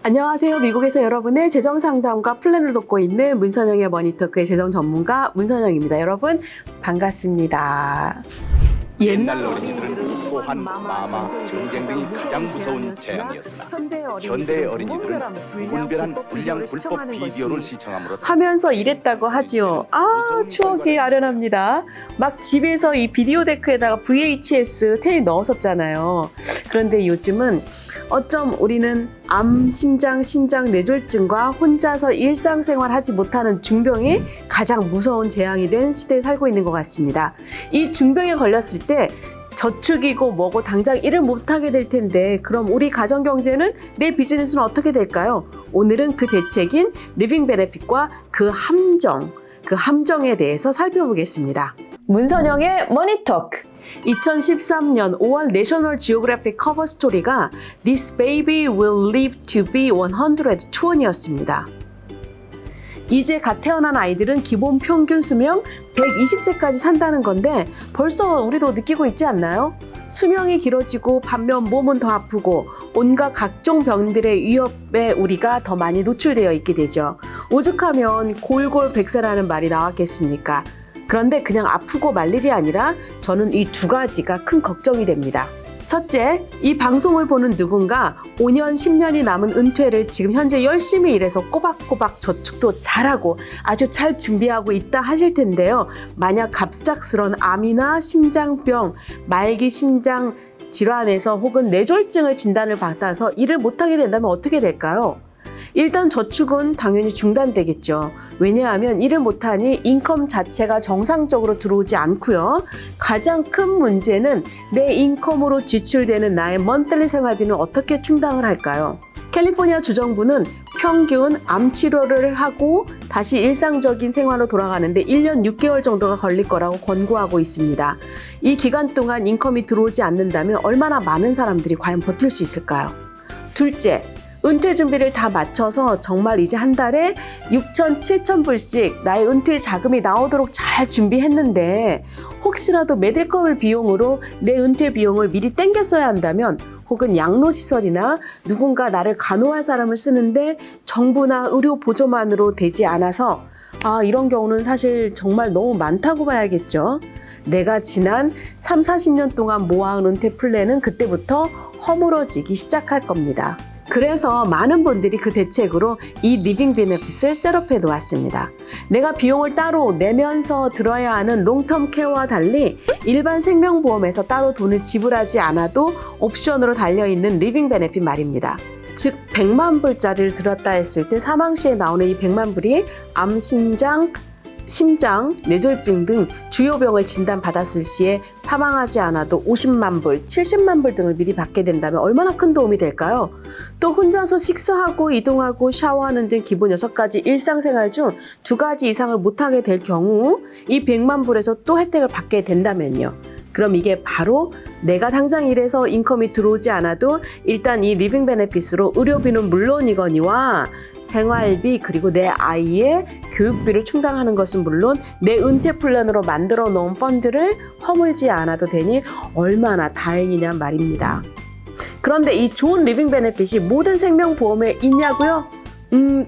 안녕하세요. 미국에서 여러분의 재정 상담과 플랜을 돕고 있는 문선영의 머니토크의 재정 전문가 문선영입니다. 여러분 반갑습니다. 옛날 어린이들은 또한 마마 전쟁 등이 가장 무서운 재앙이었으나 현대의 어린이들은 무분별한 불량 불법 비디오를 시청함으로 하면서 이랬다고 하지요. 추억이 아련합니다. 막 집에서 이 비디오 데크에다가 VHS 테이프 넣었었잖아요. 그런데 요즘은 어쩜 우리는 암, 심장, 신장 뇌졸중과 혼자서 일상생활 하지 못하는 중병이 가장 무서운 재앙이 된 시대에 살고 있는 것 같습니다. 이 중병에 걸렸을 때 저축이고 뭐고 당장 일을 못하게 될 텐데 그럼 우리 가정경제는 내 비즈니스는 어떻게 될까요? 오늘은 그 대책인 리빙 베네핏과 그 함정에 대해서 살펴보겠습니다. 문선영의 머니토크 2013년 5월 내셔널 지오그래픽 커버 스토리가 This baby will live to be 120이었습니다. 이제 갓 태어난 아이들은 기본 평균 수명 120세까지 산다는 건데 벌써 우리도 느끼고 있지 않나요? 수명이 길어지고 반면 몸은 더 아프고 온갖 각종 병들의 위협에 우리가 더 많이 노출되어 있게 되죠. 오죽하면 골골백세라는 말이 나왔겠습니까? 그런데 그냥 아프고 말 일이 아니라 저는 이 두 가지가 큰 걱정이 됩니다. 첫째, 이 방송을 보는 누군가 5년, 10년이 남은 은퇴를 지금 현재 열심히 일해서 꼬박꼬박 저축도 잘하고 아주 잘 준비하고 있다 하실 텐데요. 만약 갑작스런 암이나 심장병, 말기 신장 질환에서 혹은 뇌졸중을 진단을 받아서 일을 못하게 된다면 어떻게 될까요? 일단 저축은 당연히 중단되겠죠. 왜냐하면 일을 못하니 인컴 자체가 정상적으로 들어오지 않고요. 가장 큰 문제는 내 인컴으로 지출되는 나의 먼슬리 생활비는 어떻게 충당을 할까요? 캘리포니아 주정부는 평균 암 치료를 하고 다시 일상적인 생활로 돌아가는데 1년 6개월 정도가 걸릴 거라고 권고하고 있습니다. 이 기간 동안 인컴이 들어오지 않는다면 얼마나 많은 사람들이 과연 버틸 수 있을까요? 둘째, 은퇴 준비를 다 마쳐서 정말 이제 한 달에 6천, 7천 불씩 나의 은퇴 자금이 나오도록 잘 준비했는데 혹시라도 메디컬 비용으로 내 은퇴 비용을 미리 땡겼어야 한다면 혹은 양로시설이나 누군가 나를 간호할 사람을 쓰는데 정부나 의료 보조만으로 되지 않아서 이런 경우는 사실 정말 너무 많다고 봐야겠죠. 내가 지난 3, 40년 동안 모아온 은퇴 플랜은 그때부터 허물어지기 시작할 겁니다. 그래서 많은 분들이 그 대책으로 이 리빙 베네핏을 셋업해 놓았습니다. 내가 비용을 따로 내면서 들어야 하는 롱텀 케어와 달리 일반 생명보험에서 따로 돈을 지불하지 않아도 옵션으로 달려있는 리빙 베네핏 말입니다. 즉 100만 불짜리를 들었다 했을 때 사망 시에 나오는 이 100만 불이 암, 심장, 뇌졸중 등 주요 병을 진단받았을 시에 사망하지 않아도 50만 불, 70만 불 등을 미리 받게 된다면 얼마나 큰 도움이 될까요? 또 혼자서 식사하고 이동하고 샤워하는 등 기본 6가지 일상생활 중 2가지 이상을 못하게 될 경우 이 100만 불에서 또 혜택을 받게 된다면요. 그럼 이게 바로 내가 당장 일해서 인컴이 들어오지 않아도 일단 이 리빙 베네핏으로 의료비는 물론이거니와 생활비 그리고 내 아이의 교육비를 충당하는 것은 물론 내 은퇴 플랜으로 만들어 놓은 펀드를 허물지 않아도 되니 얼마나 다행이냐 말입니다. 그런데 이 좋은 리빙 베네핏이 모든 생명보험에 있냐고요?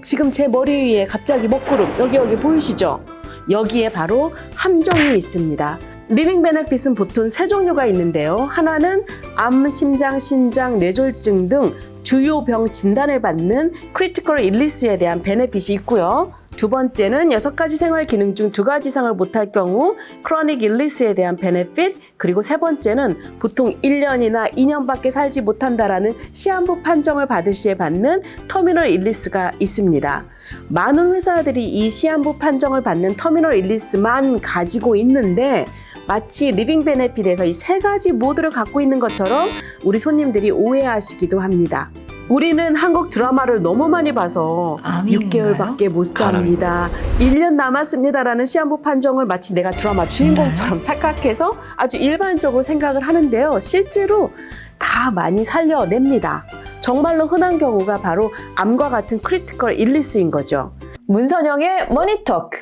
지금 제 머리 위에 갑자기 먹구름 여기 보이시죠? 여기에 바로 함정이 있습니다. 리빙 베네핏은 보통 3종류가 있는데요. 하나는 암, 심장, 신장, 뇌졸중 등 주요 병 진단을 받는 크리티컬 일리스에 대한 베네핏이 있고요. 두 번째는 6가지 생활 기능 중 2가지 이상을 못할 경우 크로닉 일리스에 대한 베네핏, 그리고 세 번째는 보통 1년이나 2년밖에 살지 못한다라는 시한부 판정을 받을 시에 받는 터미널 일리스가 있습니다. 많은 회사들이 이 시한부 판정을 받는 터미널 일리스만 가지고 있는데 마치 리빙 베네핏에서 이 3가지 모두를 갖고 있는 것처럼 우리 손님들이 오해하시기도 합니다. 우리는 한국 드라마를 너무 많이 봐서 6개월밖에 못 삽니다. 1년 남았습니다라는 시한부 판정을 마치 내가 드라마 주인공처럼 착각해서 아주 일반적으로 생각을 하는데요. 실제로 다 많이 살려냅니다. 정말로 흔한 경우가 바로 암과 같은 크리티컬 일리스인 거죠. 문선영의 머니토크.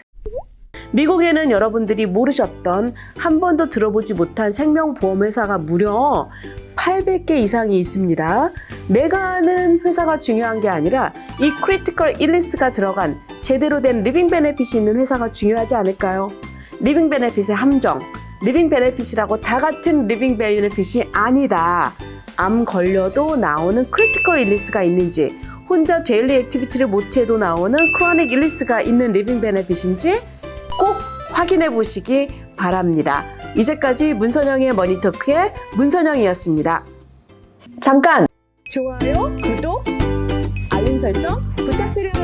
미국에는 여러분들이 모르셨던 한 번도 들어보지 못한 생명보험회사가 무려 800개 이상이 있습니다. 내가 아는 회사가 중요한 게 아니라 이 크리티컬 일리스가 들어간 제대로 된 리빙 베네핏이 있는 회사가 중요하지 않을까요? 리빙 베네핏의 함정, 리빙 베네핏이라고 다 같은 리빙 베네핏이 아니다. 암 걸려도 나오는 크리티컬 일리스가 있는지, 혼자 데일리 액티비티를 못해도 나오는 크로닉 일리스가 있는 리빙 베네핏인지 꼭 확인해 보시기 바랍니다. 이제까지 문선영의 머니토크의 문선영이었습니다. 잠깐! 좋아요, 구독, 알림 설정 부탁드려요.